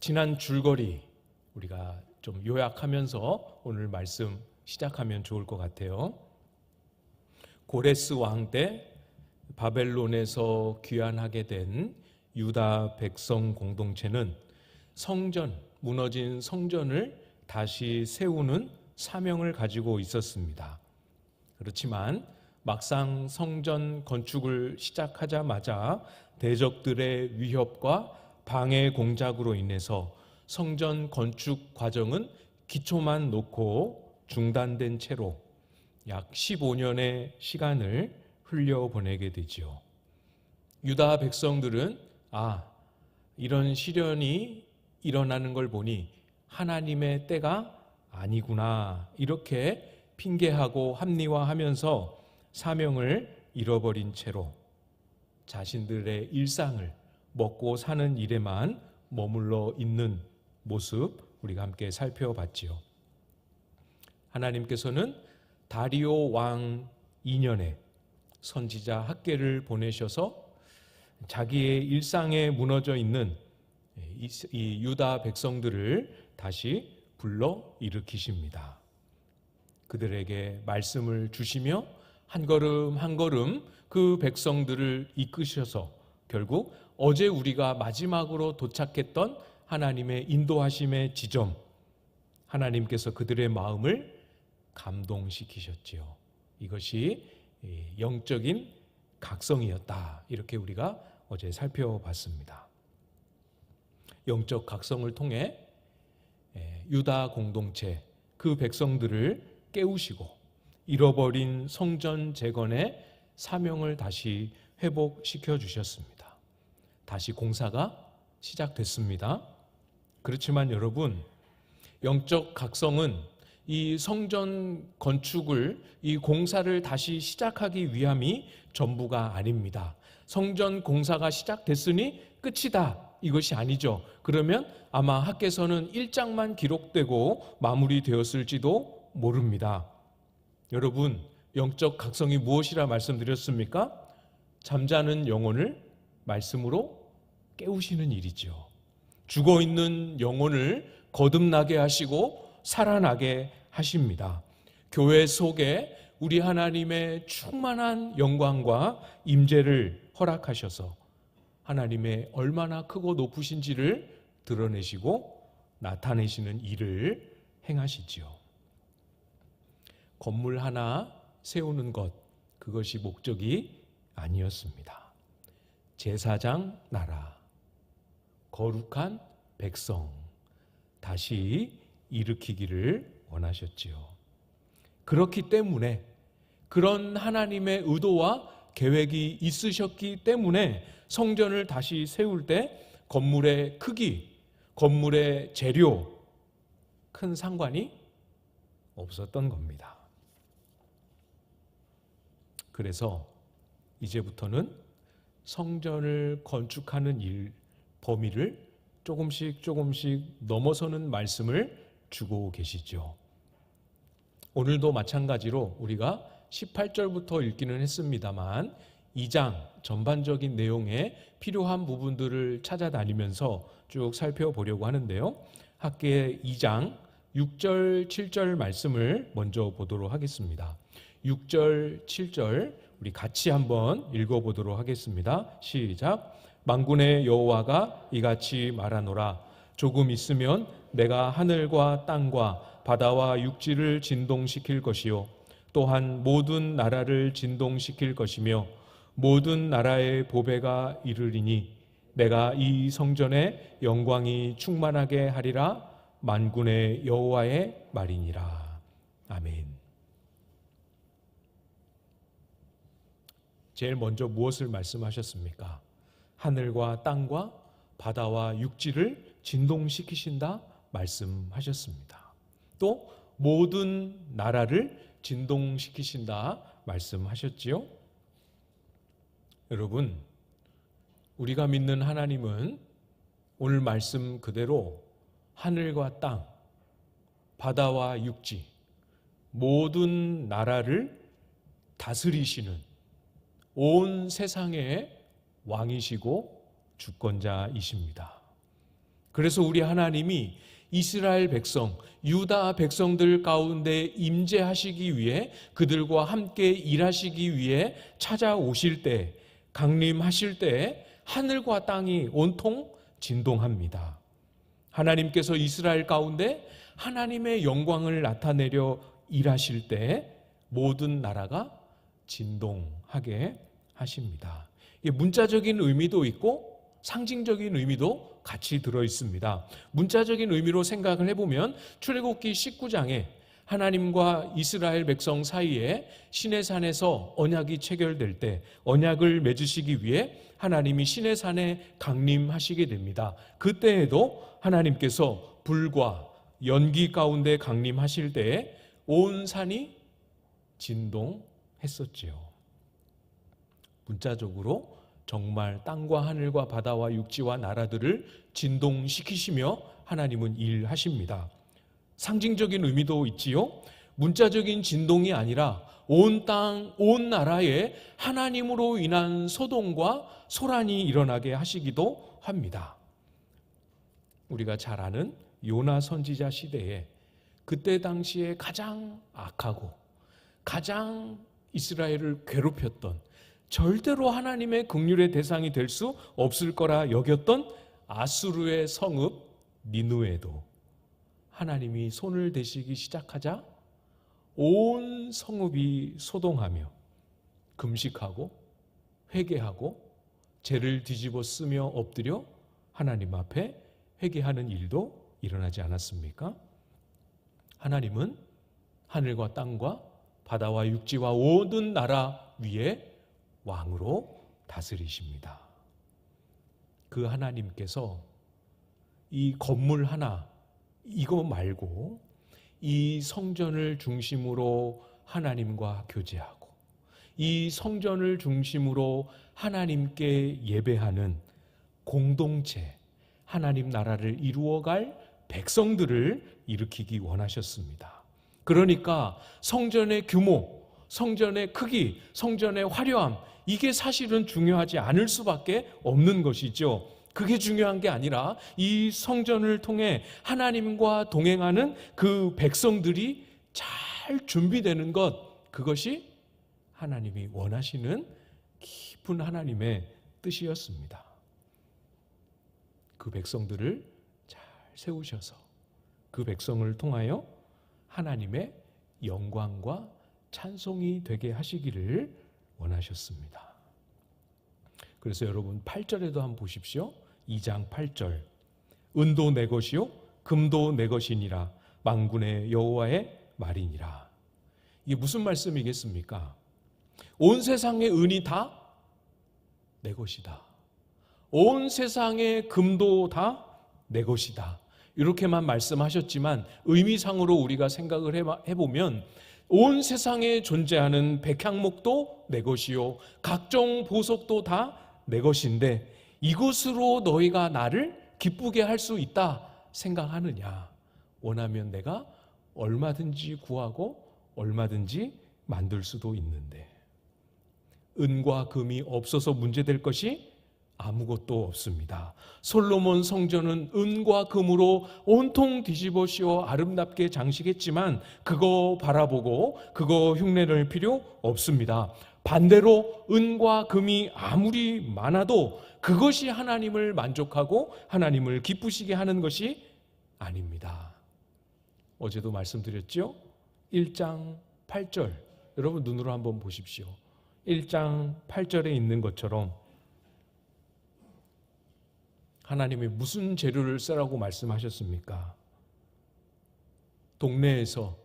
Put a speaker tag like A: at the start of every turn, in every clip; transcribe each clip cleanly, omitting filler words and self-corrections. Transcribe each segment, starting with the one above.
A: 지난 줄거리 우리가 좀 요약하면서 오늘 말씀 시작하면 좋을 것 같아요. 고레스 왕 때 바벨론에서 귀환하게 된 유다 백성 공동체는 무너진 성전을 다시 세우는 사명을 가지고 있었습니다. 그렇지만 막상 성전 건축을 시작하자마자 대적들의 위협과 방해 공작으로 인해서 성전 건축 과정은 기초만 놓고 중단된 채로 약 15년의 시간을 흘려보내게 되지요. 유다 백성들은 이런 시련이 일어나는 걸 보니 하나님의 때가 아니구나 이렇게 핑계하고 합리화하면서 사명을 잃어버린 채로 자신들의 일상을 먹고 사는 일에만 머물러 있는 모습 우리가 함께 살펴봤지요. 하나님께서는 다리오 왕 2년에 선지자 학개를 보내셔서 자기의 일상에 무너져 있는 이 유다 백성들을 다시 불러 일으키십니다. 그들에게 말씀을 주시며 한 걸음 한 걸음 그 백성들을 이끄셔서 결국 어제 우리가 마지막으로 도착했던 하나님의 인도하심의 지점, 하나님께서 그들의 마음을 감동시키셨지요. 이것이 영적인 각성이었다. 이렇게 우리가 어제 살펴봤습니다. 영적 각성을 통해 유다 공동체 그 백성들을 깨우시고 잃어버린 성전 재건의 사명을 다시 회복시켜 주셨습니다. 다시 공사가 시작됐습니다. 그렇지만 여러분, 영적 각성은 이 성전 건축을, 이 공사를 다시 시작하기 위함이 전부가 아닙니다. 성전 공사가 시작됐으니 끝이다. 이것이 아니죠. 그러면 아마 학개서는 1장만 기록되고 마무리되었을지도 모릅니다. 여러분, 영적 각성이 무엇이라 말씀드렸습니까? 잠자는 영혼을 말씀으로 깨우시는 일이죠. 죽어있는 영혼을 거듭나게 하시고 살아나게 하십니다. 교회 속에 우리 하나님의 충만한 영광과 임재를 허락하셔서 하나님의 얼마나 크고 높으신지를 드러내시고 나타내시는 일을 행하시지요. 건물 하나 세우는 것, 그것이 목적이 아니었습니다. 제사장 나라, 거룩한 백성 다시 일으키기를 원하셨지요. 그렇기 때문에, 그런 하나님의 의도와 계획이 있으셨기 때문에 성전을 다시 세울 때 건물의 크기, 건물의 재료 큰 상관이 없었던 겁니다. 그래서 이제부터는 성전을 건축하는 일 범위를 조금씩 넘어서는 말씀을 주고 계시죠. 오늘도 마찬가지로 우리가 18절부터 읽기는 했습니다만 2장 전반적인 내용에 필요한 부분들을 찾아다니면서 쭉 살펴보려고 하는데요. 학개 2장 6절, 7절 말씀을 먼저 보도록 하겠습니다. 6절, 7절 우리 같이 한번 읽어보도록 하겠습니다. 시작. 만군의 여호와가 이같이 말하노라. 조금 있으면 내가 하늘과 땅과 바다와 육지를 진동시킬 것이요 또한 모든 나라를 진동시킬 것이며 모든 나라의 보배가 이르리니 내가 이 성전에 영광이 충만하게 하리라. 만군의 여호와의 말이니라. 아멘. 제일 먼저 무엇을 말씀하셨습니까? 하늘과 땅과 바다와 육지를 진동시키신다 말씀하셨습니다. 또 모든 나라를 진동시키신다 말씀하셨지요. 여러분, 우리가 믿는 하나님은 오늘 말씀 그대로 하늘과 땅, 바다와 육지, 모든 나라를 다스리시는 온 세상의 왕이시고 주권자이십니다. 그래서 우리 하나님이 이스라엘 백성, 유다 백성들 가운데 임재하시기 위해 그들과 함께 일하시기 위해 찾아오실 때, 강림하실 때 하늘과 땅이 온통 진동합니다. 하나님께서 이스라엘 가운데 하나님의 영광을 나타내려 일하실 때 모든 나라가 진동하게 하십니다. 문자적인 의미도 있고 상징적인 의미도 같이 들어 있습니다. 문자적인 의미로 생각을 해보면 출애굽기 19장에 하나님과 이스라엘 백성 사이에 시내산에서 언약이 체결될 때 언약을 맺으시기 위해 하나님이 시내산에 강림하시게 됩니다. 그때에도 하나님께서 불과 연기 가운데 강림하실 때에 온 산이 진동했었지요. 문자적으로 정말 땅과 하늘과 바다와 육지와 나라들을 진동시키시며 하나님은 일하십니다. 상징적인 의미도 있지요. 문자적인 진동이 아니라 온 땅, 온 나라에 하나님으로 인한 소동과 소란이 일어나게 하시기도 합니다. 우리가 잘 아는 요나 선지자 시대에 그때 당시에 가장 악하고 가장 이스라엘을 괴롭혔던, 절대로 하나님의 긍휼의 대상이 될 수 없을 거라 여겼던 아수르의 성읍 니느웨도 하나님이 손을 대시기 시작하자 온 성읍이 소동하며 금식하고 회개하고 죄를 뒤집어 쓰며 엎드려 하나님 앞에 회개하는 일도 일어나지 않았습니까? 하나님은 하늘과 땅과 바다와 육지와 모든 나라 위에 왕으로 다스리십니다. 그 하나님께서 이 건물 하나, 이거 말고 이 성전을 중심으로 하나님과 교제하고 이 성전을 중심으로 하나님께 예배하는 공동체, 하나님 나라를 이루어갈 백성들을 일으키기 원하셨습니다. 그러니까 성전의 규모, 성전의 크기, 성전의 화려함, 이게 사실은 중요하지 않을 수밖에 없는 것이죠. 그게 중요한 게 아니라 이 성전을 통해 하나님과 동행하는 그 백성들이 잘 준비되는 것, 그것이 하나님이 원하시는 깊은 하나님의 뜻이었습니다. 그 백성들을 잘 세우셔서 그 백성을 통하여 하나님의 영광과 찬송이 되게 하시기를 원하셨습니다. 그래서 여러분 8절에도 한번 보십시오. 2장 8절. 은도 내 것이요 금도 내 것이니라 만군의 여호와의 말이니라. 이게 무슨 말씀이겠습니까? 온 세상의 은이 다 내 것이다. 온 세상의 금도 다 내 것이다. 이렇게만 말씀하셨지만 의미상으로 우리가 생각을 해보면 온 세상에 존재하는 백향목도 내 것이요 각종 보석도 다 내 것인데 이것으로 너희가 나를 기쁘게 할 수 있다 생각하느냐? 원하면 내가 얼마든지 구하고 얼마든지 만들 수도 있는데 은과 금이 없어서 문제될 것이 아무것도 없습니다. 솔로몬 성전은 은과 금으로 온통 뒤집어 씌워 아름답게 장식했지만 그거 바라보고 그거 흉내낼 필요 없습니다. 반대로 은과 금이 아무리 많아도 그것이 하나님을 만족하고 하나님을 기쁘시게 하는 것이 아닙니다. 어제도 말씀드렸죠? 1장 8절 여러분 눈으로 한번 보십시오. 1장 8절에 있는 것처럼 하나님이 무슨 재료를 쓰라고 말씀하셨습니까? 동네에서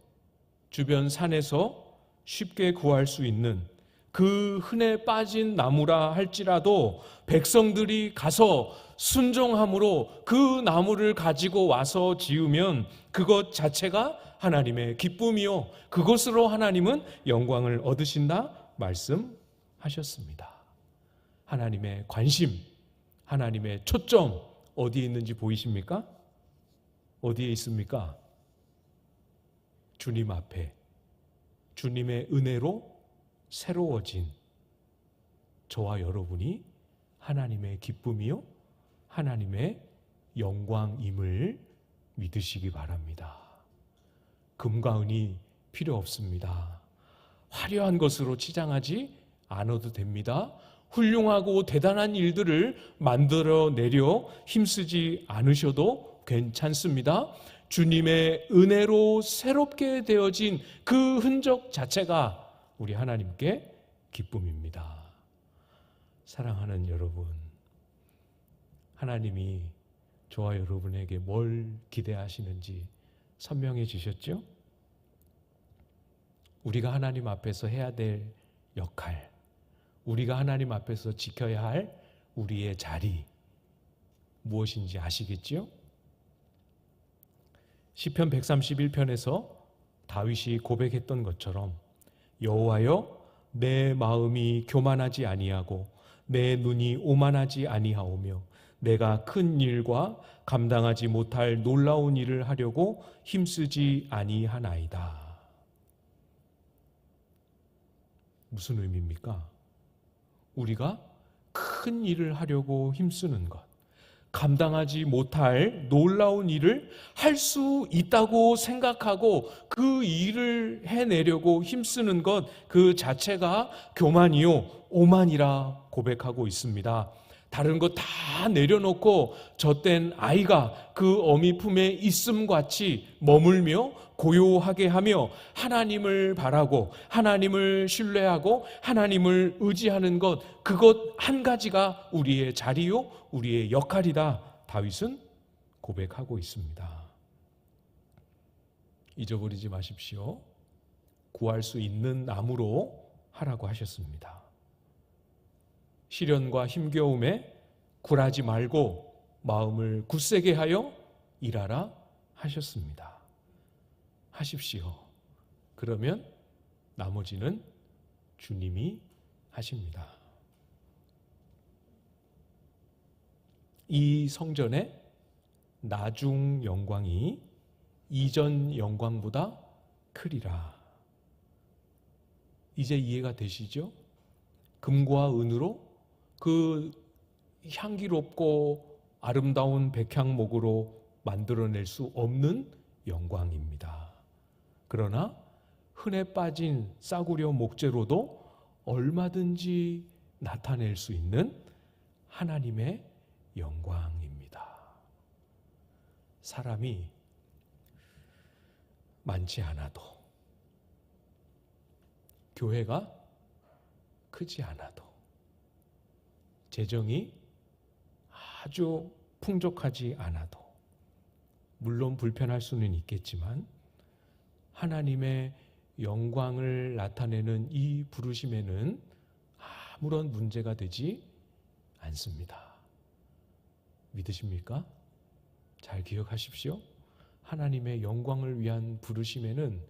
A: 주변 산에서 쉽게 구할 수 있는 그 흔해 빠진 나무라 할지라도 백성들이 가서 순종함으로 그 나무를 가지고 와서 지으면 그것 자체가 하나님의 기쁨이요 그것으로 하나님은 영광을 얻으신다 말씀하셨습니다. 하나님의 관심, 하나님의 초점 어디에 있는지 보이십니까? 어디에 있습니까? 주님 앞에 주님의 은혜로 새로워진 저와 여러분이 하나님의 기쁨이요 하나님의 영광임을 믿으시기 바랍니다. 금과 은이 필요 없습니다. 화려한 것으로 치장하지 않아도 됩니다. 훌륭하고 대단한 일들을 만들어내려 힘쓰지 않으셔도 괜찮습니다. 주님의 은혜로 새롭게 되어진 그 흔적 자체가 우리 하나님께 기쁨입니다. 사랑하는 여러분, 하나님이 저와 여러분에게 뭘 기대하시는지 선명해지셨죠? 우리가 하나님 앞에서 해야 될 역할, 우리가 하나님 앞에서 지켜야 할 우리의 자리, 무엇인지 아시겠죠? 시편 131편에서 다윗이 고백했던 것처럼 여호와여, 내 마음이 교만하지 아니하고 내 눈이 오만하지 아니하오며 내가 큰 일과 감당하지 못할 놀라운 일을 하려고 힘쓰지 아니하나이다. 무슨 의미입니까? 우리가 큰 일을 하려고 힘쓰는 것, 감당하지 못할 놀라운 일을 할 수 있다고 생각하고 그 일을 해내려고 힘쓰는 것, 그 자체가 교만이요 오만이라 고백하고 있습니다. 다른 거 다 내려놓고 젖된 아이가 그 어미 품에 있음같이 머물며 고요하게 하며 하나님을 바라고 하나님을 신뢰하고 하나님을 의지하는 것, 그것 한 가지가 우리의 자리요 우리의 역할이다, 다윗은 고백하고 있습니다. 잊어버리지 마십시오. 구할 수 있는 나무로 하라고 하셨습니다. 시련과 힘겨움에 굴하지 말고 마음을 굳세게 하여 일하라 하셨습니다. 하십시오. 그러면 나머지는 주님이 하십니다. 이 성전의 나중 영광이 이전 영광보다 크리라. 이제 이해가 되시죠? 금과 은으로 그 향기롭고 아름다운 백향목으로 만들어낼 수 없는 영광입니다. 그러나 흔해 빠진 싸구려 목재로도 얼마든지 나타낼 수 있는 하나님의 영광입니다. 사람이 많지 않아도, 교회가 크지 않아도, 재정이 아주 풍족하지 않아도, 물론 불편할 수는 있겠지만 하나님의 영광을 나타내는 이 부르심에는 아무런 문제가 되지 않습니다. 믿으십니까? 잘 기억하십시오. 하나님의 영광을 위한 부르심에는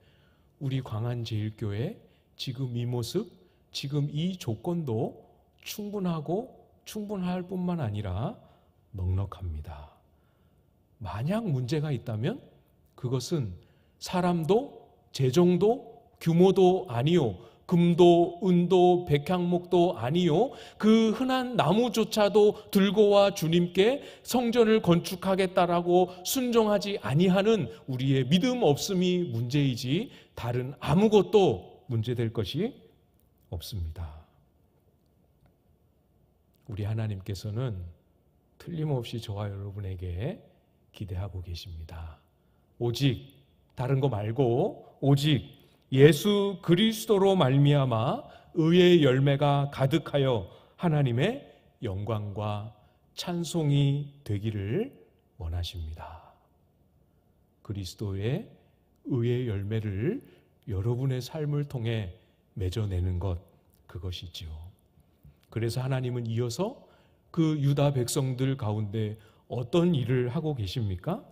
A: 우리 광안제일교회 지금 이 모습, 지금 이 조건도 충분하고 충분할 뿐만 아니라 넉넉합니다. 만약 문제가 있다면 그것은 사람도 재정도 규모도 아니요, 금도 은도 백향목도 아니요, 그 흔한 나무조차도 들고 와 주님께 성전을 건축하겠다라고 순종하지 아니하는 우리의 믿음 없음이 문제이지 다른 아무것도 문제될 것이 없습니다. 우리 하나님께서는 틀림없이 저와 여러분에게 기대하고 계십니다. 오직 다른 거 말고 오직 예수 그리스도로 말미암아 의의 열매가 가득하여 하나님의 영광과 찬송이 되기를 원하십니다. 그리스도의 의의 열매를 여러분의 삶을 통해 맺어내는 것, 그것이지요. 그래서 하나님은 이어서 그 유다 백성들 가운데 어떤 일을 하고 계십니까?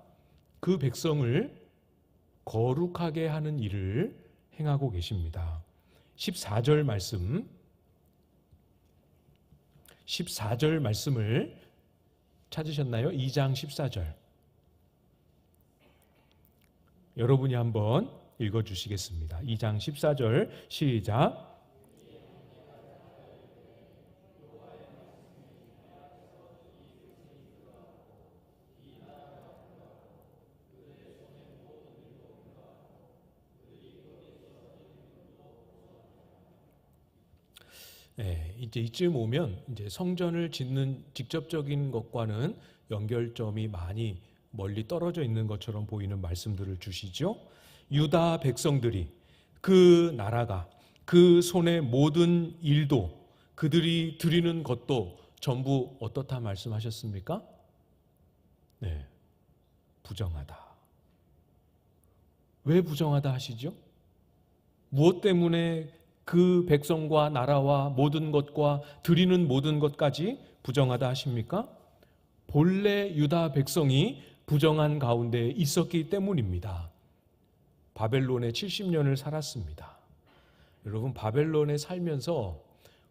A: 그 백성을 거룩하게 하는 일을 행하고 계십니다. 14절 말씀을 찾으셨나요? 2장 14절. 여러분이 한번 읽어주시겠습니다. 2장 14절 시작. 이제 이쯤 오면 이제 성전을 짓는 직접적인 것과는 연결점이 많이 멀리 떨어져 있는 것처럼 보이는 말씀들을 주시죠. 유다 백성들이, 그 나라가, 그 손의 모든 일도, 그들이 드리는 것도 전부 어떻다 말씀하셨습니까? 네, 부정하다. 왜 부정하다 하시죠? 무엇 때문에 그 백성과 나라와 모든 것과 드리는 모든 것까지 부정하다 하십니까? 본래 유다 백성이 부정한 가운데 있었기 때문입니다. 바벨론에 70년을 살았습니다. 여러분, 바벨론에 살면서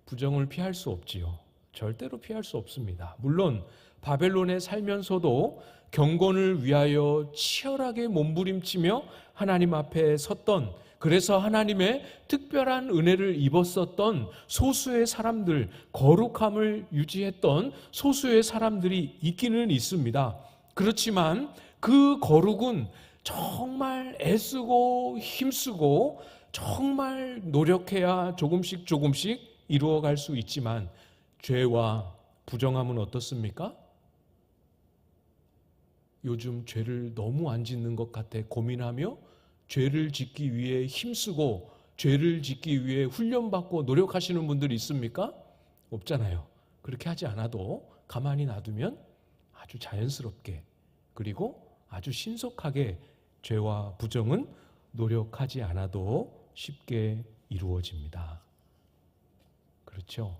A: 부정을 피할 수 없지요. 절대로 피할 수 없습니다. 물론 바벨론에 살면서도 경건을 위하여 치열하게 몸부림치며 하나님 앞에 섰던, 그래서 하나님의 특별한 은혜를 입었었던 소수의 사람들, 거룩함을 유지했던 소수의 사람들이 있기는 있습니다. 그렇지만 그 거룩은 정말 애쓰고 힘쓰고 정말 노력해야 조금씩 이루어갈 수 있지만, 죄와 부정함은 어떻습니까? 요즘 죄를 너무 안 짓는 것 같아 고민하며 죄를 짓기 위해 힘쓰고 죄를 짓기 위해 훈련받고 노력하시는 분들이 있습니까? 없잖아요. 그렇게 하지 않아도 가만히 놔두면 아주 자연스럽게, 그리고 아주 신속하게 죄와 부정은 노력하지 않아도 쉽게 이루어집니다. 그렇죠?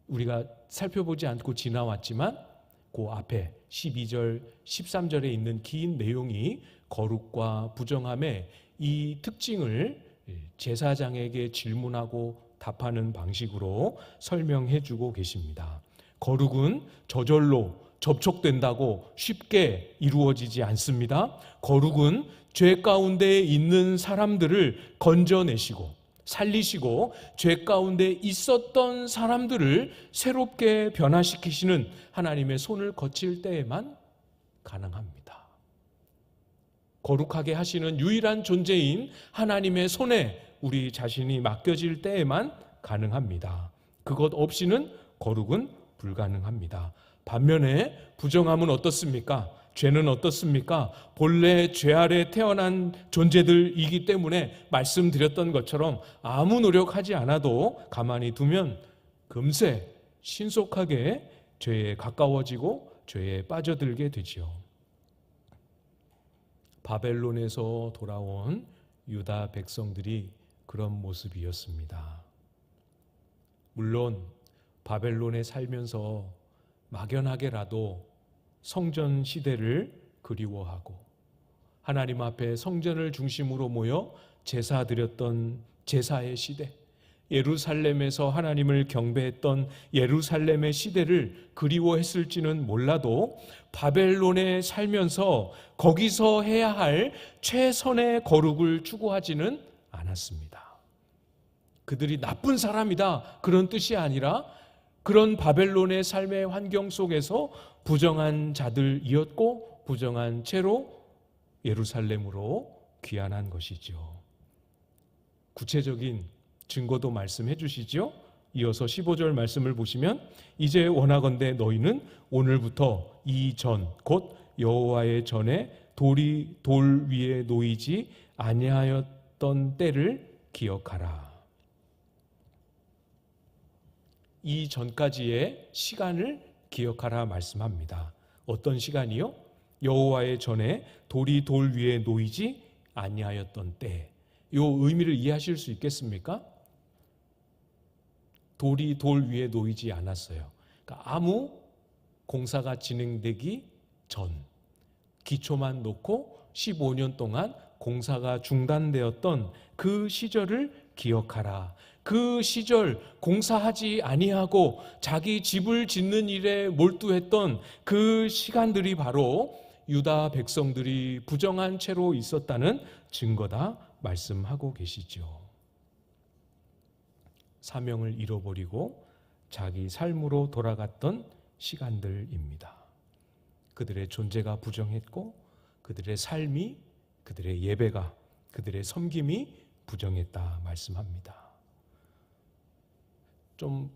A: 우리가 살펴보지 않고 지나왔지만 그 앞에 12절, 13절에 있는 긴 내용이 거룩과 부정함의 이 특징을 제사장에게 질문하고 답하는 방식으로 설명해 주고 계십니다. 거룩은 저절로 접촉된다고 쉽게 이루어지지 않습니다. 거룩은 죄 가운데 있는 사람들을 건져내시고 살리시고 죄 가운데 있었던 사람들을 새롭게 변화시키시는 하나님의 손을 거칠 때에만 가능합니다. 거룩하게 하시는 유일한 존재인 하나님의 손에 우리 자신이 맡겨질 때에만 가능합니다. 그것 없이는 거룩은 불가능합니다. 반면에 부정함은 어떻습니까? 죄는 어떻습니까? 본래 죄 아래 태어난 존재들이기 때문에 말씀드렸던 것처럼 아무 노력하지 않아도 가만히 두면 금세 신속하게 죄에 가까워지고 죄에 빠져들게 되지요. 바벨론에서 돌아온 유다 백성들이 그런 모습이었습니다. 물론 바벨론에 살면서 막연하게라도 성전 시대를 그리워하고 하나님 앞에 성전을 중심으로 모여 제사 드렸던 제사의 시대, 예루살렘에서 하나님을 경배했던 예루살렘의 시대를 그리워했을지는 몰라도 바벨론에 살면서 거기서 해야 할 최선의 거룩을 추구하지는 않았습니다. 그들이 나쁜 사람이다 그런 뜻이 아니라 그런 바벨론의 삶의 환경 속에서 부정한 자들이었고 부정한 채로 예루살렘으로 귀환한 것이죠. 구체적인 증거도 말씀해 주시죠. 이어서 15절 말씀을 보시면 이제 원하건대 너희는 오늘부터 이 전 곧 여호와의 전에 돌이 돌 위에 놓이지 아니하였던 때를 기억하라. 이 전까지의 시간을 기억하라 말씀합니다. 어떤 시간이요? 여호와의 전에 돌이 돌 위에 놓이지 아니하였던 때. 이 의미를 이해하실 수 있겠습니까? 돌이 돌 위에 놓이지 않았어요. 그러니까 아무 공사가 진행되기 전, 기초만 놓고 15년 동안 공사가 중단되었던 그 시절을 기억하라. 그 시절 공사하지 아니하고 자기 집을 짓는 일에 몰두했던 그 시간들이 바로 유다 백성들이 부정한 채로 있었다는 증거다 말씀하고 계시죠. 사명을 잃어버리고 자기 삶으로 돌아갔던 시간들입니다. 그들의 존재가 부정했고 그들의 삶이, 그들의 예배가, 그들의 섬김이 부정했다 말씀합니다. 좀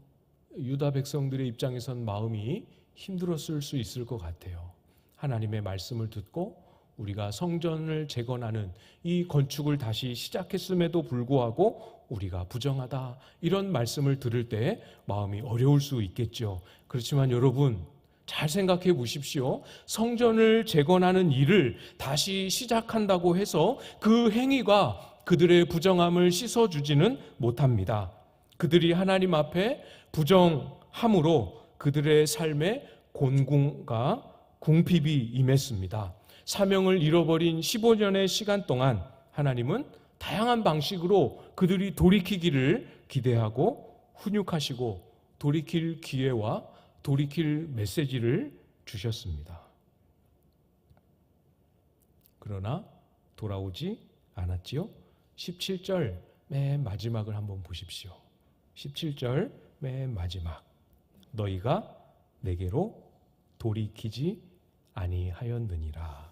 A: 유다 백성들의 입장에선 마음이 힘들었을 수 있을 것 같아요. 하나님의 말씀을 듣고 우리가 성전을 재건하는 이 건축을 다시 시작했음에도 불구하고 우리가 부정하다, 이런 말씀을 들을 때 마음이 어려울 수 있겠죠. 그렇지만 여러분, 잘 생각해 보십시오. 성전을 재건하는 일을 다시 시작한다고 해서 그 행위가 그들의 부정함을 씻어주지는 못합니다. 그들이 하나님 앞에 부정함으로 그들의 삶에 곤궁과 궁핍이 임했습니다. 사명을 잃어버린 15년의 시간 동안 하나님은 다양한 방식으로 그들이 돌이키기를 기대하고 훈육하시고 돌이킬 기회와 돌이킬 메시지를 주셨습니다. 그러나 돌아오지 않았지요. 17절 맨 마지막을 한번 보십시오. 17절 맨 마지막. 너희가 내게로 돌이키지 아니하였느니라.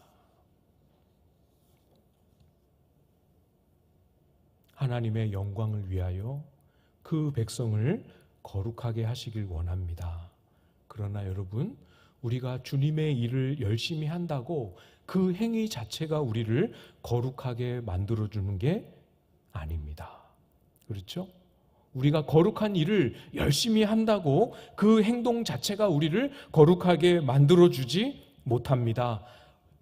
A: 하나님의 영광을 위하여 그 백성을 거룩하게 하시길 원합니다. 그러나 여러분, 우리가 주님의 일을 열심히 한다고 그 행위 자체가 우리를 거룩하게 만들어주는 게 아닙니다. 그렇죠? 우리가 거룩한 일을 열심히 한다고 그 행동 자체가 우리를 거룩하게 만들어주지 못합니다.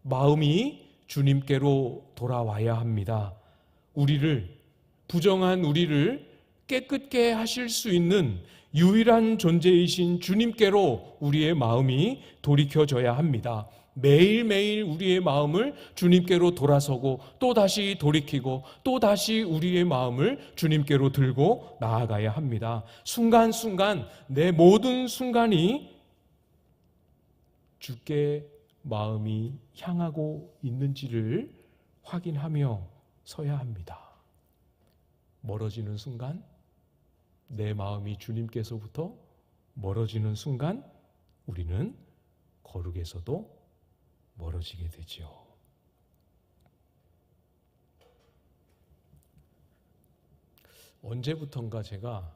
A: 마음이 주님께로 돌아와야 합니다. 부정한 우리를 깨끗게 하실 수 있는 유일한 존재이신 주님께로 우리의 마음이 돌이켜져야 합니다. 매일매일 우리의 마음을 주님께로 돌아서고 또다시 돌이키고 또다시 우리의 마음을 주님께로 들고 나아가야 합니다. 순간순간 내 모든 순간이 주께 마음이 향하고 있는지를 확인하며 서야 합니다. 멀어지는 순간, 내 마음이 주님께서부터 멀어지는 순간 우리는 거룩에서도 멀어지게 되죠. 언제부턴가 제가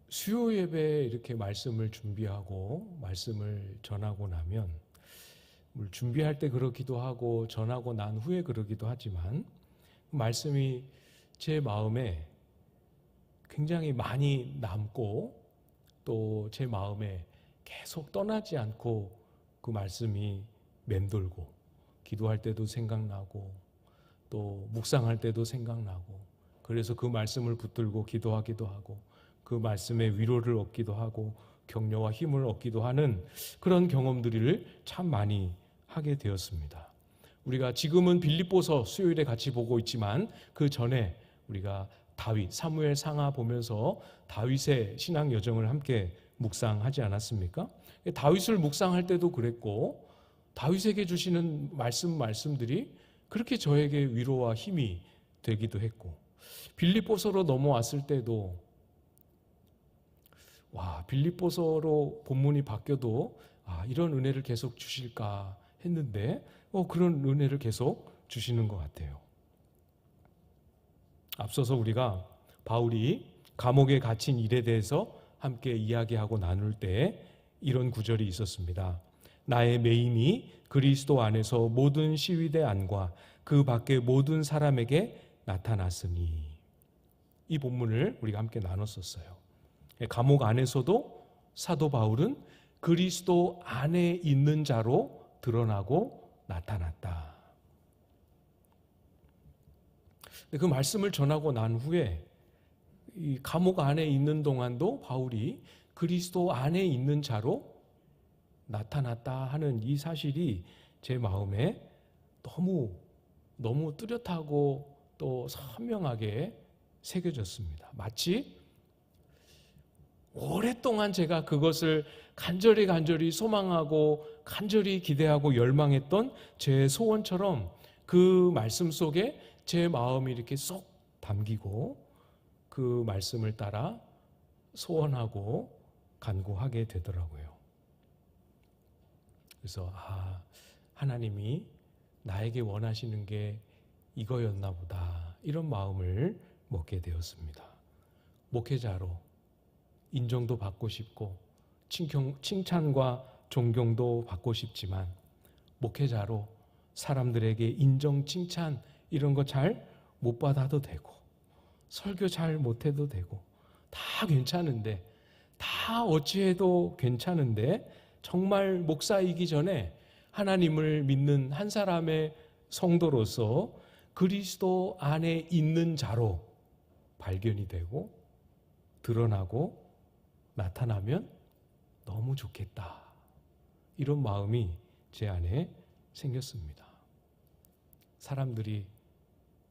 A: 수요 예배에 이렇게 말씀을 준비하고 말씀을 전하고 나면, 준비할 때 그러기도 하고 전하고 난 후에 그러기도 하지만 말씀이 제 마음에 굉장히 많이 남고 또 제 마음에 계속 떠나지 않고 그 말씀이 맴돌고, 기도할 때도 생각나고 또 묵상할 때도 생각나고, 그래서 그 말씀을 붙들고 기도하기도 하고 그 말씀에 위로를 얻기도 하고 격려와 힘을 얻기도 하는 그런 경험들을 참 많이 하게 되었습니다. 우리가 지금은 빌립보서 수요일에 같이 보고 있지만 그 전에 우리가 다윗, 사무엘 상하 보면서 다윗의 신앙 여정을 함께 묵상하지 않았습니까? 다윗을 묵상할 때도 그랬고 다윗에게 주시는 말씀들이 그렇게 저에게 위로와 힘이 되기도 했고, 빌립보서로 넘어왔을 때도 빌립보서로 본문이 바뀌어도 이런 은혜를 계속 주실까 했는데 그런 은혜를 계속 주시는 것 같아요. 앞서서 우리가 바울이 감옥에 갇힌 일에 대해서 함께 이야기하고 나눌 때 이런 구절이 있었습니다. 나의 매임이 그리스도 안에서 모든 시위대 안과 그 밖의 모든 사람에게 나타났으니, 이 본문을 우리가 함께 나눴었어요. 감옥 안에서도 사도 바울은 그리스도 안에 있는 자로 드러나고 나타났다. 그 말씀을 전하고 난 후에 이 감옥 안에 있는 동안도 바울이 그리스도 안에 있는 자로 나타났다 하는 이 사실이 제 마음에 너무 뚜렷하고 또 선명하게 새겨졌습니다. 마치 오랫동안 제가 그것을 간절히 소망하고 간절히 기대하고 열망했던 제 소원처럼 그 말씀 속에 제 마음이 이렇게 쏙 담기고 그 말씀을 따라 소원하고 간구하게 되더라고요. 그래서 하나님이 나에게 원하시는 게 이거였나 보다, 이런 마음을 먹게 되었습니다. 목회자로 인정도 받고 싶고 칭찬과 존경도 받고 싶지만 목회자로 사람들에게 인정, 칭찬 이런 거 잘 못 받아도 되고 설교 잘 못해도 되고 다 괜찮은데 다 어찌해도 괜찮은데 정말 목사이기 전에 하나님을 믿는 한 사람의 성도로서 그리스도 안에 있는 자로 발견이 되고 드러나고 나타나면 너무 좋겠다. 이런 마음이 제 안에 생겼습니다. 사람들이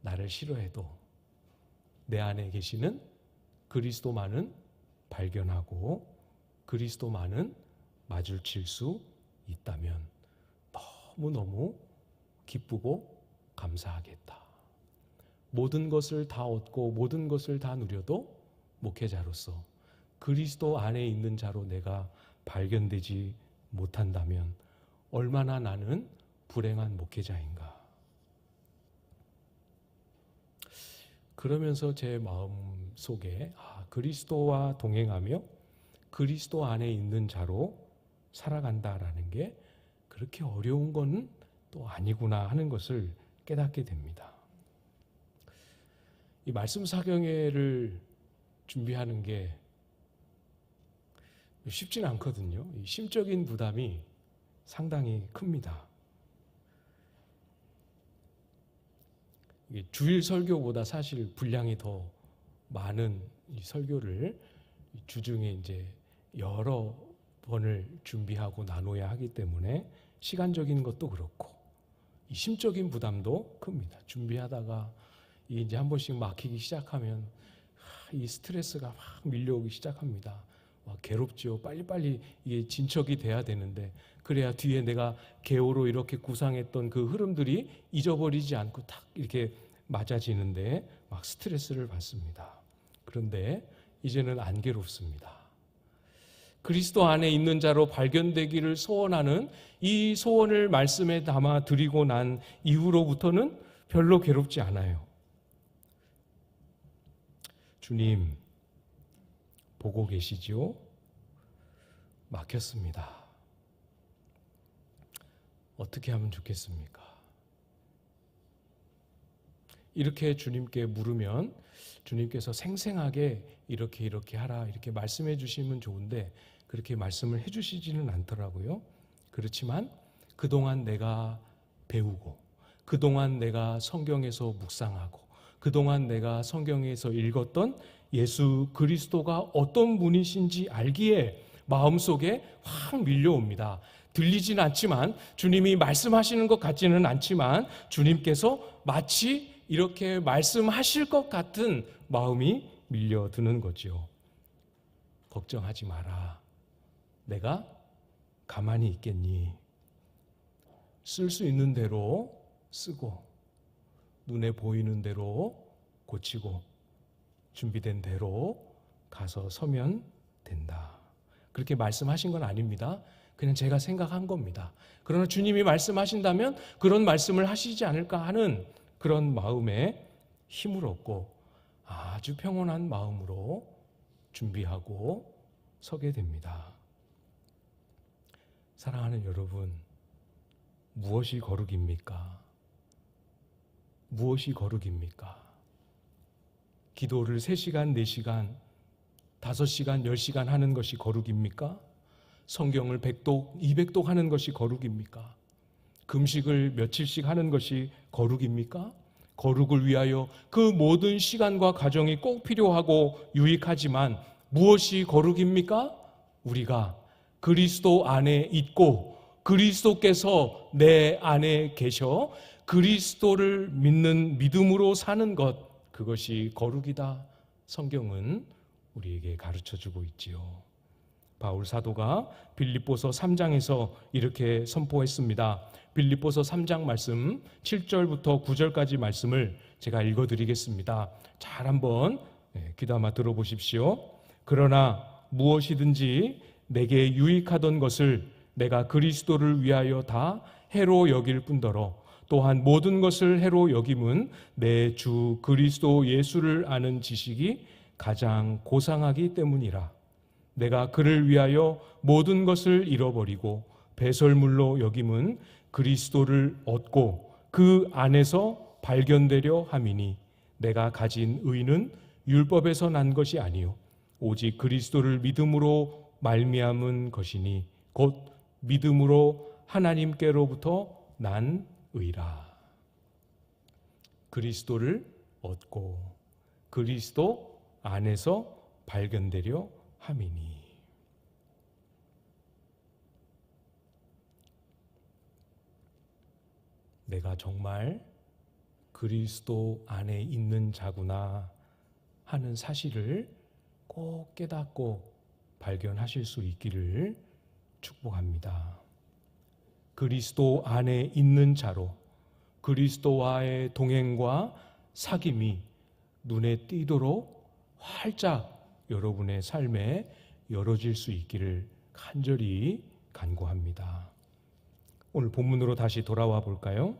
A: 나를 싫어해도 내 안에 계시는 그리스도만은 발견하고 그리스도만은 마주칠 수 있다면 너무너무 기쁘고 감사하겠다. 모든 것을 다 얻고 모든 것을 다 누려도 목회자로서 그리스도 안에 있는 자로 내가 발견되지 못한다면 얼마나 나는 불행한 목회자인가. 그러면서 제 마음 속에 그리스도와 동행하며 그리스도 안에 있는 자로 살아간다라는 게 그렇게 어려운 건 또 아니구나 하는 것을 깨닫게 됩니다. 이 말씀 사경회를 준비하는 게 쉽진 않거든요. 이 심적인 부담이 상당히 큽니다. 주일 설교보다 사실 분량이 더 많은 이 설교를 주중에 이제 여러 번을 준비하고 나눠야 하기 때문에 시간적인 것도 그렇고 이 심적인 부담도 큽니다. 준비하다가 이제 한 번씩 막히기 시작하면 이 스트레스가 막 밀려오기 시작합니다. 괴롭죠. 빨리빨리 이게 진척이 돼야 되는데 그래야 뒤에 내가 개호로 이렇게 구상했던 그 흐름들이 잊어버리지 않고 딱 이렇게 맞아지는데 막 스트레스를 받습니다. 그런데 이제는 안 괴롭습니다. 그리스도 안에 있는 자로 발견되기를 소원하는 이 소원을 말씀에 담아 드리고 난 이후로부터는 별로 괴롭지 않아요. 주님 보고 계시죠? 막혔습니다. 어떻게 하면 좋겠습니까? 이렇게 주님께 물으면 주님께서 생생하게 이렇게 하라 이렇게 말씀해 주시면 좋은데 그렇게 말씀을 해 주시지는 않더라고요. 그렇지만 그동안 내가 배우고 그동안 내가 성경에서 묵상하고 그동안 내가 성경에서 읽었던 예수 그리스도가 어떤 분이신지 알기에 마음속에 확 밀려옵니다. 들리진 않지만 주님이 말씀하시는 것 같지는 않지만 주님께서 마치 이렇게 말씀하실 것 같은 마음이 밀려드는 거죠. 걱정하지 마라. 내가 가만히 있겠니? 쓸 수 있는 대로 쓰고 눈에 보이는 대로 고치고 준비된 대로 가서 서면 된다. 그렇게 말씀하신 건 아닙니다. 그냥 제가 생각한 겁니다. 그러나 주님이 말씀하신다면 그런 말씀을 하시지 않을까 하는 그런 마음에 힘을 얻고 아주 평온한 마음으로 준비하고 서게 됩니다. 사랑하는 여러분, 무엇이 거룩입니까? 무엇이 거룩입니까? 기도를 3시간, 4시간, 5시간, 10시간 하는 것이 거룩입니까? 성경을 100독, 200독 하는 것이 거룩입니까? 금식을 며칠씩 하는 것이 거룩입니까? 거룩을 위하여 그 모든 시간과 과정이 꼭 필요하고 유익하지만 무엇이 거룩입니까? 우리가 그리스도 안에 있고 그리스도께서 내 안에 계셔 그리스도를 믿는 믿음으로 사는 것, 그것이 거룩이다. 성경은 우리에게 가르쳐주고 있지요. 바울 사도가 빌립보서 3장에서 이렇게 선포했습니다. 빌립보서 3장 말씀 7절부터 9절까지 말씀을 제가 읽어드리겠습니다. 잘 한번 귀담아 들어보십시오. 그러나 무엇이든지 내게 유익하던 것을 내가 그리스도를 위하여 다 해로 여길 뿐더러 또한 모든 것을 해로 여김은 내 주 그리스도 예수를 아는 지식이 가장 고상하기 때문이라. 내가 그를 위하여 모든 것을 잃어버리고 배설물로 여김은 그리스도를 얻고 그 안에서 발견되려 함이니 내가 가진 의는 율법에서 난 것이 아니요 오직 그리스도를 믿음으로 말미암은 것이니 곧 믿음으로 하나님께로부터 난 의라. 그리스도를 얻고 그리스도 안에서 발견되려 함이니. 내가 정말 그리스도 안에 있는 자구나 하는 사실을 꼭 깨닫고 발견하실 수 있기를 축복합니다. 그리스도 안에 있는 자로 그리스도와의 동행과 사귐이 눈에 띄도록 활짝 여러분의 삶에 열어질 수 있기를 간절히 간구합니다. 오늘 본문으로 다시 돌아와 볼까요?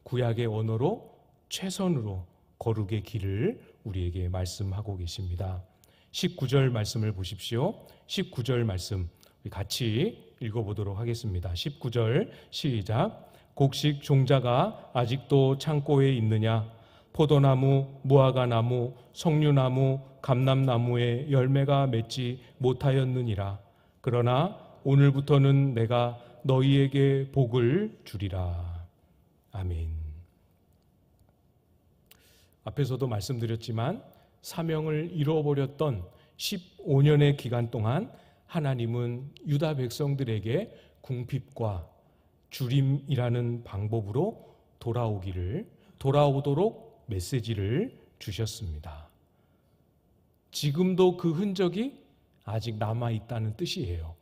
A: 구약의 언어로 최선으로 거룩의 길을 우리에게 말씀하고 계십니다. 19절 말씀을 보십시오. 19절 말씀 우리 같이 읽어보도록 하겠습니다. 19절 시작. 곡식 종자가 아직도 창고에 있느냐? 포도나무, 무화과나무, 석류나무, 감람나무에 열매가 맺지 못하였느니라. 그러나 오늘부터는 내가 너희에게 복을 주리라. 아멘. 앞에서도 말씀드렸지만 사명을 잃어버렸던 15년의 기간 동안 하나님은 유다 백성들에게 궁핍과 주림이라는 방법으로 돌아오도록 메시지를 주셨습니다. 지금도 그 흔적이 아직 남아있다는 뜻이에요.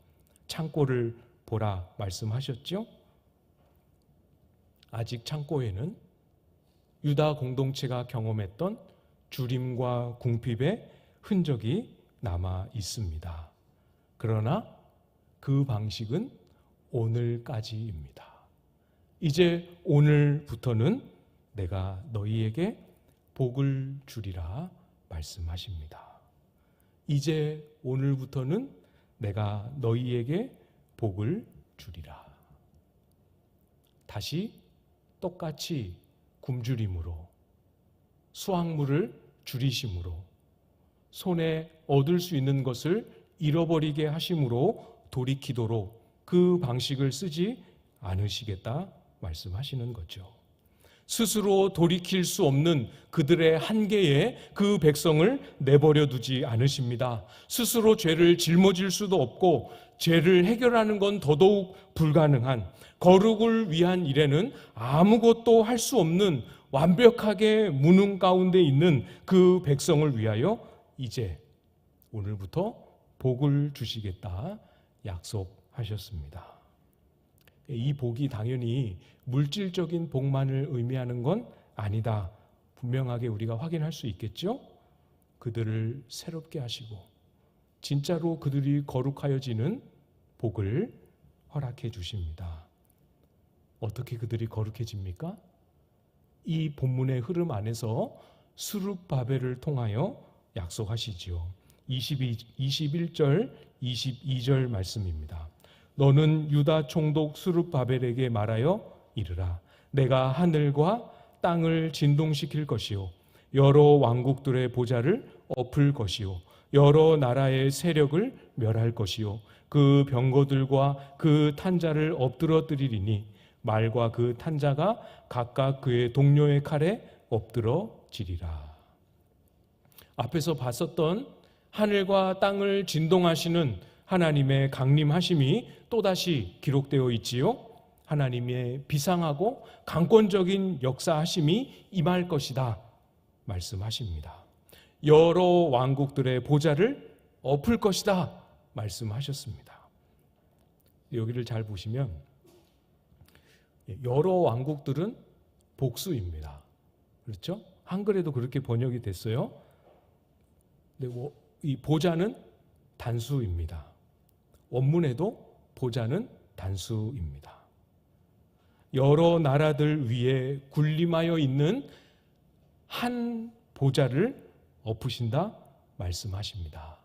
A: 창고를 보라 말씀하셨죠? 아직 창고에는 유다 공동체가 경험했던 주림과 궁핍의 흔적이 남아 있습니다. 그러나 그 방식은 오늘까지입니다. 이제 오늘부터는 내가 너희에게 복을 주리라 말씀하십니다. 이제 오늘부터는 내가 너희에게 복을 주리라. 다시 똑같이 굶주림으로 수확물을 줄이심으로 손에 얻을 수 있는 것을 잃어버리게 하심으로 돌이키도록 그 방식을 쓰지 않으시겠다 말씀하시는 거죠. 스스로 돌이킬 수 없는 그들의 한계에 그 백성을 내버려 두지 않으십니다. 스스로 죄를 짊어질 수도 없고 죄를 해결하는 건 더더욱 불가능한 거룩을 위한 일에는 아무것도 할 수 없는 완벽하게 무능 가운데 있는 그 백성을 위하여 이제 오늘부터 복을 주시겠다 약속하셨습니다. 이 복이 당연히 물질적인 복만을 의미하는 건 아니다. 분명하게 우리가 확인할 수 있겠죠? 그들을 새롭게 하시고 진짜로 그들이 거룩하여지는 복을 허락해 주십니다. 어떻게 그들이 거룩해집니까? 이 본문의 흐름 안에서 스룹바벨을 통하여 약속하시지요. 21절, 22절 말씀입니다. 너는 유다 총독 스룹바벨에게 말하여 이르라. 내가 하늘과 땅을 진동시킬 것이요 여러 왕국들의 보좌를 엎을 것이요 여러 나라의 세력을 멸할 것이요 그 병거들과 그 탄자를 엎드러뜨리리니 말과 그 탄자가 각각 그의 동료의 칼에 엎드러지리라. 앞에서 봤었던 하늘과 땅을 진동하시는 하나님의 강림하심이 또다시 기록되어 있지요. 하나님의 비상하고 강권적인 역사하심이 임할 것이다 말씀하십니다. 여러 왕국들의 보좌를 엎을 것이다 말씀하셨습니다. 여기를 잘 보시면 여러 왕국들은 복수입니다. 그렇죠? 한글에도 그렇게 번역이 됐어요. 근데 이 보좌는 단수입니다. 원문에도 보좌는 단수입니다. 여러 나라들 위에 군림하여 있는 한 보좌를 엎으신다 말씀하십니다.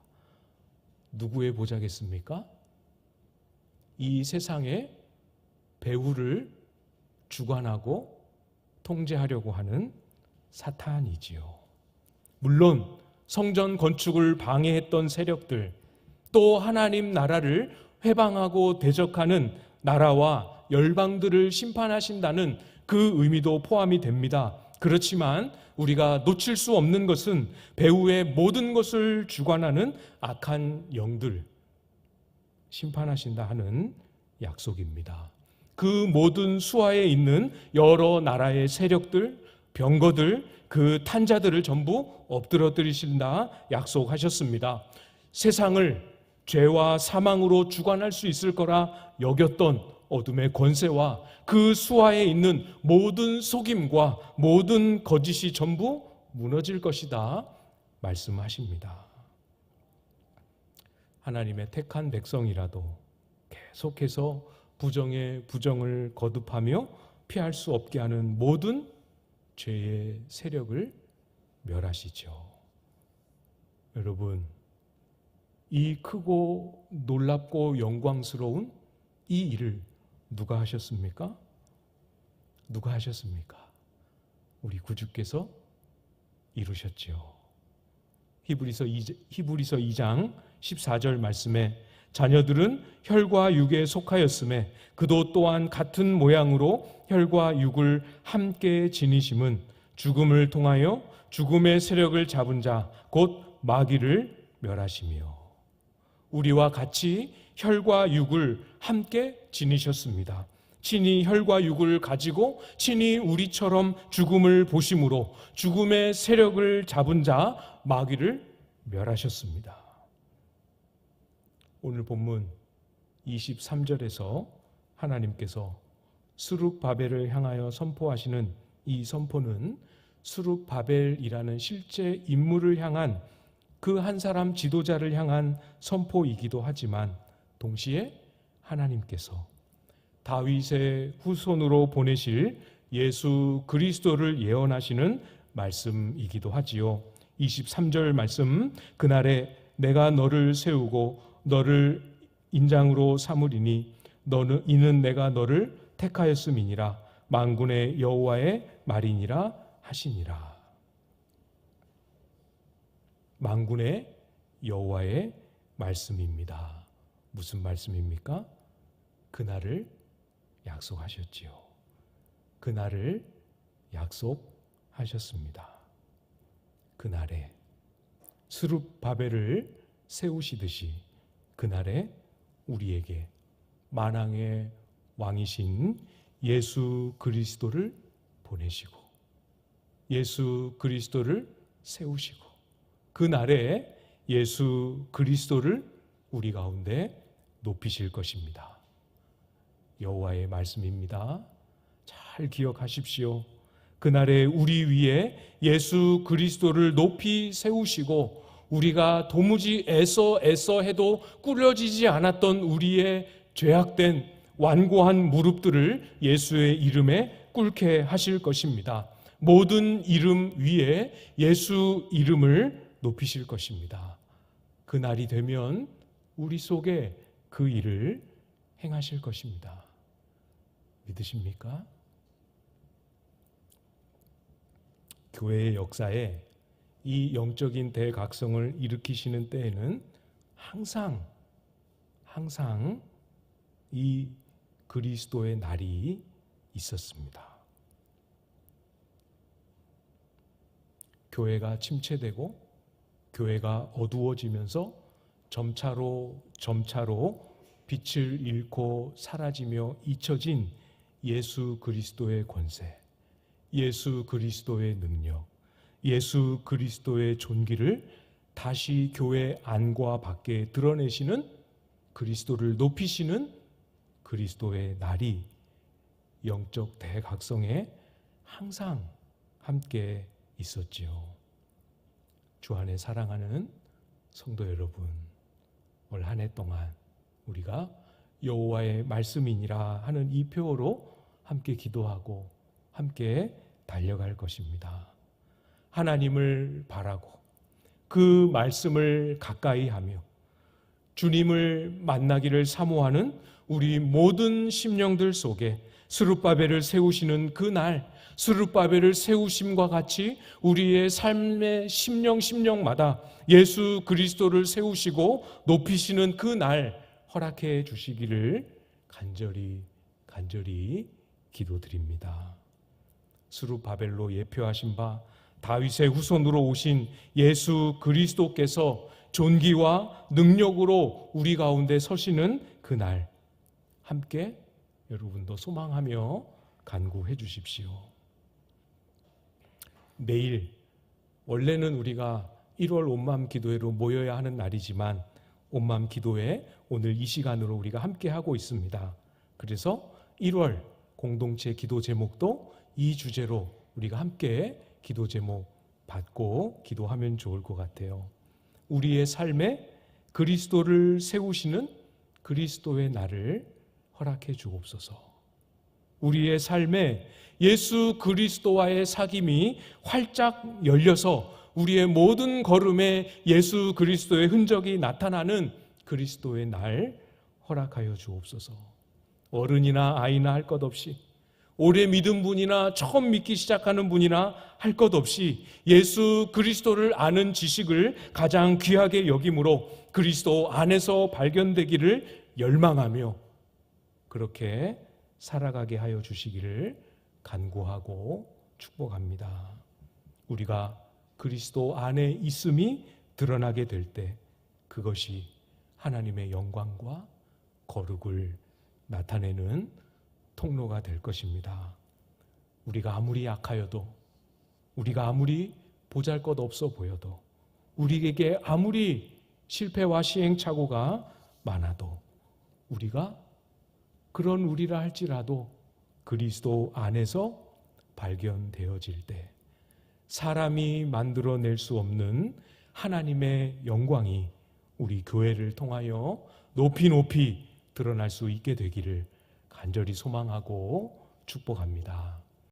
A: 누구의 보자겠습니까? 이 세상의 배후를 주관하고 통제하려고 하는 사탄이지요. 물론 성전 건축을 방해했던 세력들, 또 하나님 나라를 회방하고 대적하는 나라와 열방들을 심판하신다는 그 의미도 포함이 됩니다. 그렇지만 우리가 놓칠 수 없는 것은 배후의 모든 것을 주관하는 악한 영들 심판하신다 하는 약속입니다. 그 모든 수하에 있는 여러 나라의 세력들, 병거들, 그 탄자들을 전부 엎드러뜨리신다 약속하셨습니다. 세상을 죄와 사망으로 주관할 수 있을 거라 여겼던 어둠의 권세와 그 수하에 있는 모든 속임과 모든 거짓이 전부 무너질 것이다 말씀하십니다. 하나님의 택한 백성이라도 계속해서 부정에 부정을 거듭하며 피할 수 없게 하는 모든 죄의 세력을 멸하시죠. 여러분, 이 크고 놀랍고 영광스러운 이 일을 누가 하셨습니까? 누가 하셨습니까? 우리 구주께서 이루셨지요. 히브리서 2장 14절 말씀에 자녀들은 혈과 육에 속하였음에 그도 또한 같은 모양으로 혈과 육을 함께 지니심은 죽음을 통하여 죽음의 세력을 잡은 자 곧 마귀를 멸하시며 우리와 같이 혈과 육을 함께 지니셨습니다. 친히 혈과 육을 가지고 친히 우리처럼 죽음을 보심으로 죽음의 세력을 잡은 자 마귀를 멸하셨습니다. 오늘 본문 23절에서 하나님께서 스룹바벨을 향하여 선포하시는 이 선포는 스룹바벨이라는 실제 인물을 향한 그 한 사람 지도자를 향한 선포이기도 하지만 동시에 하나님께서 다윗의 후손으로 보내실 예수 그리스도를 예언하시는 말씀이기도 하지요. 23절 말씀, 그날에 내가 너를 세우고 너를 인장으로 삼으리니 이는 내가 너를 택하였음이니라 만군의 여호와의 말이니라 하시니라. 만군의 여호와의 말씀입니다. 무슨 말씀입니까? 그날을 약속하셨지요. 그날을 약속하셨습니다. 그날에 스룹바벨을 세우시듯이 그날에 우리에게 만왕의 왕이신 예수 그리스도를 보내시고 예수 그리스도를 세우시고 그날에 예수 그리스도를 우리 가운데 높이실 것입니다. 여호와의 말씀입니다. 잘 기억하십시오. 그날에 우리 위에 예수 그리스도를 높이 세우시고 우리가 도무지 애써 해도 꾸려지지 않았던 우리의 죄악된 완고한 무릎들을 예수의 이름에 꿇게 하실 것입니다. 모든 이름 위에 예수 이름을 높이실 것입니다. 그날이 되면 우리 속에 그 일을 행하실 것입니다. 믿으십니까? 교회의 역사에 이 영적인 대각성을 일으키시는 때에는 항상 이 그리스도의 날이 있었습니다. 교회가 침체되고 교회가 어두워지면서 점차로 빛을 잃고 사라지며 잊혀진 예수 그리스도의 권세, 예수 그리스도의 능력, 예수 그리스도의 존귀를 다시 교회 안과 밖에 드러내시는 그리스도를 높이시는 그리스도의 날이 영적 대각성에 항상 함께 있었지요. 주 안에 사랑하는 성도 여러분, 올 한 해 동안 우리가 여호와의 말씀이니라 하는 이 표어로 함께 기도하고 함께 달려갈 것입니다. 하나님을 바라고 그 말씀을 가까이 하며 주님을 만나기를 사모하는 우리 모든 심령들 속에 스룹바벨을 세우시는 그날, 스룹바벨을 세우심과 같이 우리의 삶의 심령마다 예수 그리스도를 세우시고 높이시는 그날 허락해 주시기를 간절히 기도드립니다. 스룹바벨로 예표하신 바 다윗의 후손으로 오신 예수 그리스도께서 존귀와 능력으로 우리 가운데 서시는 그날 함께 여러분도 소망하며 간구해 주십시오. 내일 원래는 우리가 1월 온마음 기도회로 모여야 하는 날이지만 온마음 기도회 오늘 이 시간으로 우리가 함께 하고 있습니다. 그래서 1월 공동체 기도 제목도 이 주제로 우리가 함께 기도 제목 받고 기도하면 좋을 것 같아요. 우리의 삶에 그리스도를 세우시는 그리스도의 날을 허락해 주옵소서. 우리의 삶에 예수 그리스도와의 사귐이 활짝 열려서 우리의 모든 걸음에 예수 그리스도의 흔적이 나타나는 그리스도의 날 허락하여 주옵소서. 어른이나 아이나 할 것 없이, 오래 믿은 분이나 처음 믿기 시작하는 분이나 할 것 없이 예수 그리스도를 아는 지식을 가장 귀하게 여김으로 그리스도 안에서 발견되기를 열망하며 그렇게 살아가게 하여 주시기를 간구하고 축복합니다. 우리가 그리스도 안에 있음이 드러나게 될 때 그것이 하나님의 영광과 거룩을 나타내는 통로가 될 것입니다. 우리가 아무리 약하여도, 우리가 아무리 보잘것없어 보여도, 우리에게 아무리 실패와 시행착오가 많아도, 우리가 그런 우리라 할지라도 그리스도 안에서 발견되어질 때 사람이 만들어낼 수 없는 하나님의 영광이 우리 교회를 통하여 높이 드러날 수 있게 되기를 간절히 소망하고 축복합니다.